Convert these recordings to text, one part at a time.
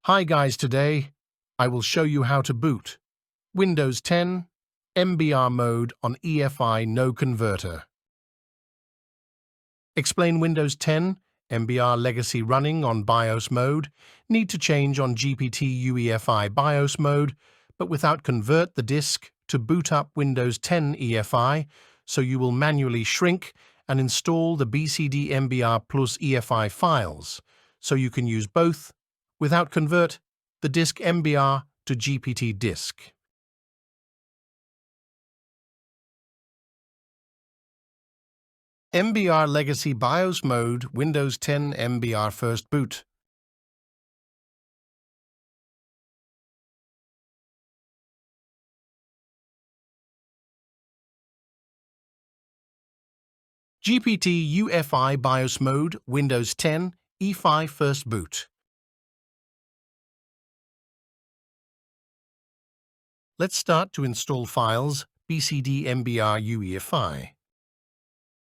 Hi guys, today I will show you how to boot Windows 10 MBR mode on UEFI no converter. Explain Windows 10 MBR legacy running on BIOS mode, need to change on GPT UEFI BIOS mode, but without convert the disk to boot up Windows 10 UEFI, so you will manually shrink and install the BCD MBR plus UEFI files, so you can use both without convert the disk MBR to GPT disk. MBR Legacy BIOS Mode Windows 10 MBR First Boot. GPT UEFI BIOS Mode Windows 10 UEFI First Boot. Let's start to install files BCD MBR UEFI.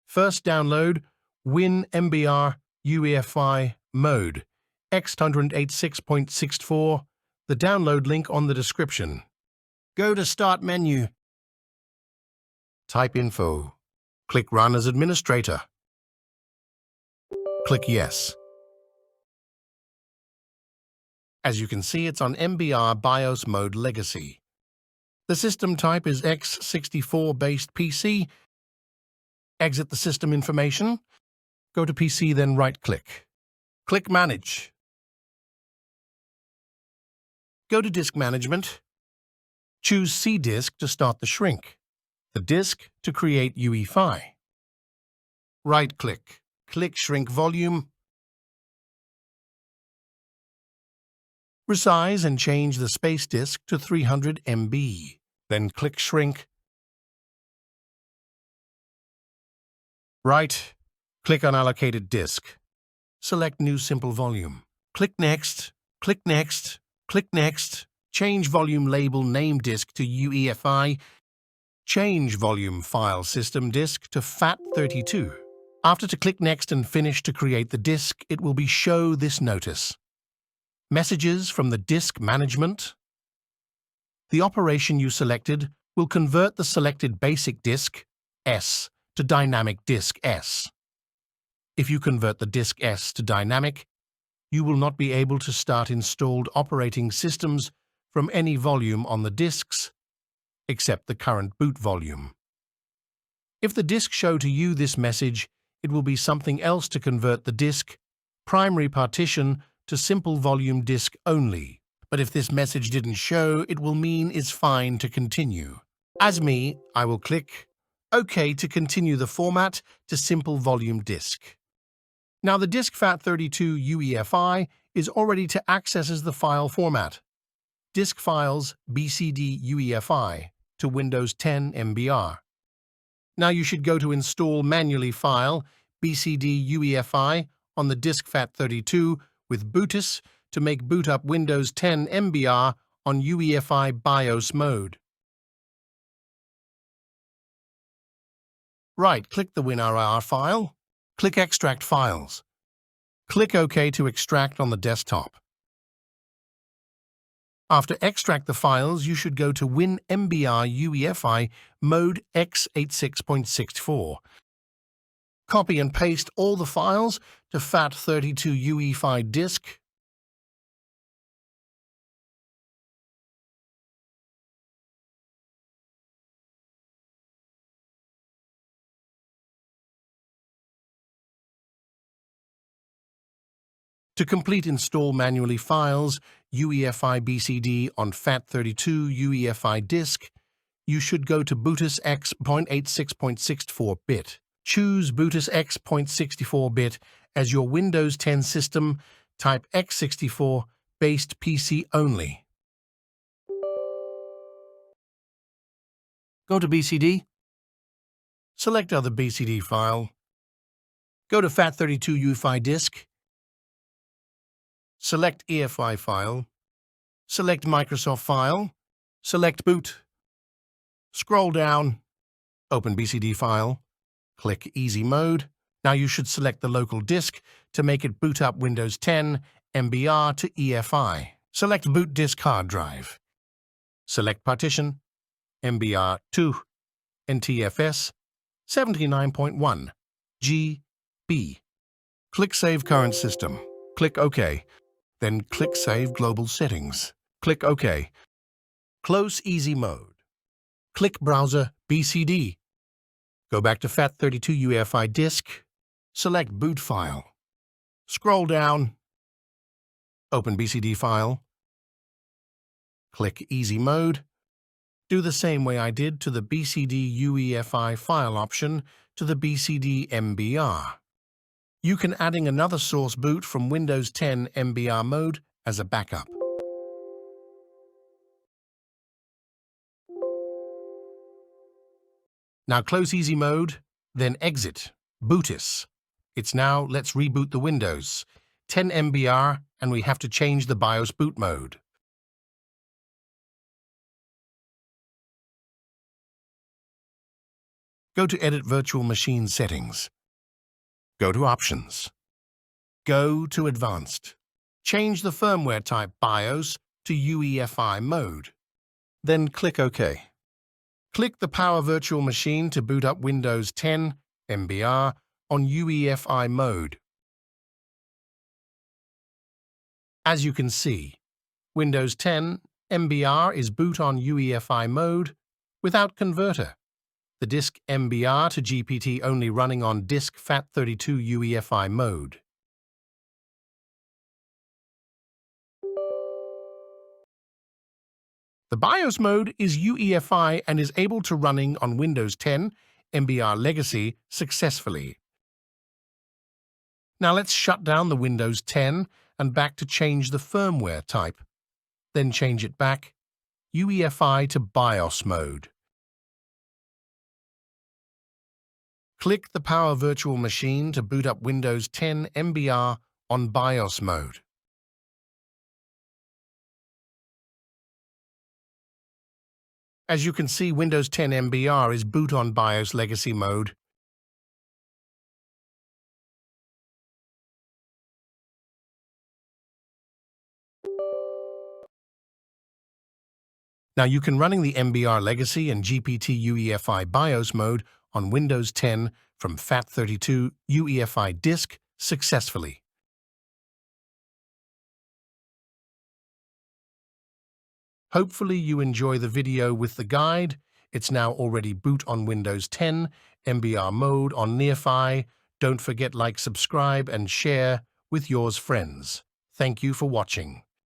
First download Win MBR UEFI mode x186.64, the download link on the description. Go to Start menu. Type info. Click Run as administrator. Click Yes. As you can see, it's on MBR BIOS mode Legacy. The system type is x64-based PC. Exit the system information. Go to PC, then right-click. Click Manage. Go to Disk Management. Choose C Disk to start the shrink, the disk to create UEFI. Right-click. Click Shrink Volume. Resize and change the space disk to 300 MB. Then click Shrink. Right. Click on Allocated Disk. Select New Simple Volume. Click Next. Click Next. Click Next. Change volume label name disk to UEFI. Change volume file system disk to FAT32. After to click Next and Finish to create the disk, it will be show this notice. Messages from the disk management. The operation you selected will convert the selected basic disk, S, to dynamic disk S. If you convert the disk S to dynamic, you will not be able to start installed operating systems from any volume on the disks, except the current boot volume. If the disk show to you this message, it will be something else to convert the disk, primary partition, to simple volume disk only. But if this message didn't show, it will mean it's fine to continue. As me, I will click OK to continue the format to simple volume disk. Now the disk FAT32 UEFI is already to access as the file format. Disk files BCD UEFI to Windows 10 MBR. Now you should go to Install Manually File BCD UEFI on the disk FAT32 with Bootus to make boot up Windows 10 MBR on UEFI BIOS mode. Right-click the WinRR file. Click Extract Files. Click OK to extract on the desktop. After extract the files, you should go to Win MBR UEFI mode x86.64. Copy and paste all the files to FAT32 UEFI disk. To complete install manually files UEFI BCD on FAT32 UEFI disk, you should go to Bootus x.86.64-bit. Choose Bootus x.64-bit as your Windows 10 system, type x64-based PC only. Go to BCD. Select other BCD file. Go to FAT32 UEFI disk. Select EFI file. Select Microsoft file. Select boot. Scroll down. Open BCD file. Click Easy Mode. Now you should select the local disk to make it boot up Windows 10 MBR to UEFI. Select boot disk hard drive. Select partition, MBR 2, NTFS 79.1, GB. Click Save Current System. Click OK. Then click Save Global Settings. Click OK. Close Easy Mode. Click Browser BCD. Go back to FAT32 UEFI disk. Select Boot File. Scroll down. Open BCD file. Click Easy Mode. Do the same way I did to the BCD UEFI file option to the BCD MBR. You can adding another source boot from Windows 10 MBR mode as a backup. Now close Easy Mode, then exit, Bootis. It's now let's reboot the Windows. 10 MBR and we have to change the BIOS boot mode. Go to Edit Virtual Machine Settings. Go to Options. Go to Advanced. Change the firmware type BIOS to UEFI mode. Then click OK. Click the Power Virtual Machine to boot up Windows 10 MBR on UEFI mode. As you can see, Windows 10 MBR is boot on UEFI mode without converter. The disk MBR to GPT only running on disk FAT32 UEFI mode. The BIOS mode is UEFI and is able to running on Windows 10 MBR Legacy successfully. Now let's shut down the Windows 10 and back to change the firmware type. Then change it back, UEFI to BIOS mode. Click the Power Virtual Machine to boot up Windows 10 MBR on BIOS mode. As you can see, Windows 10 MBR is boot on BIOS Legacy mode. Now you can running the MBR Legacy and GPT UEFI BIOS mode on Windows 10 from FAT32 UEFI disk successfully. Hopefully you enjoy the video with the guide. It's now already boot on Windows 10, MBR mode on UEFI. Don't forget like, subscribe and share with yours friends. Thank you for watching.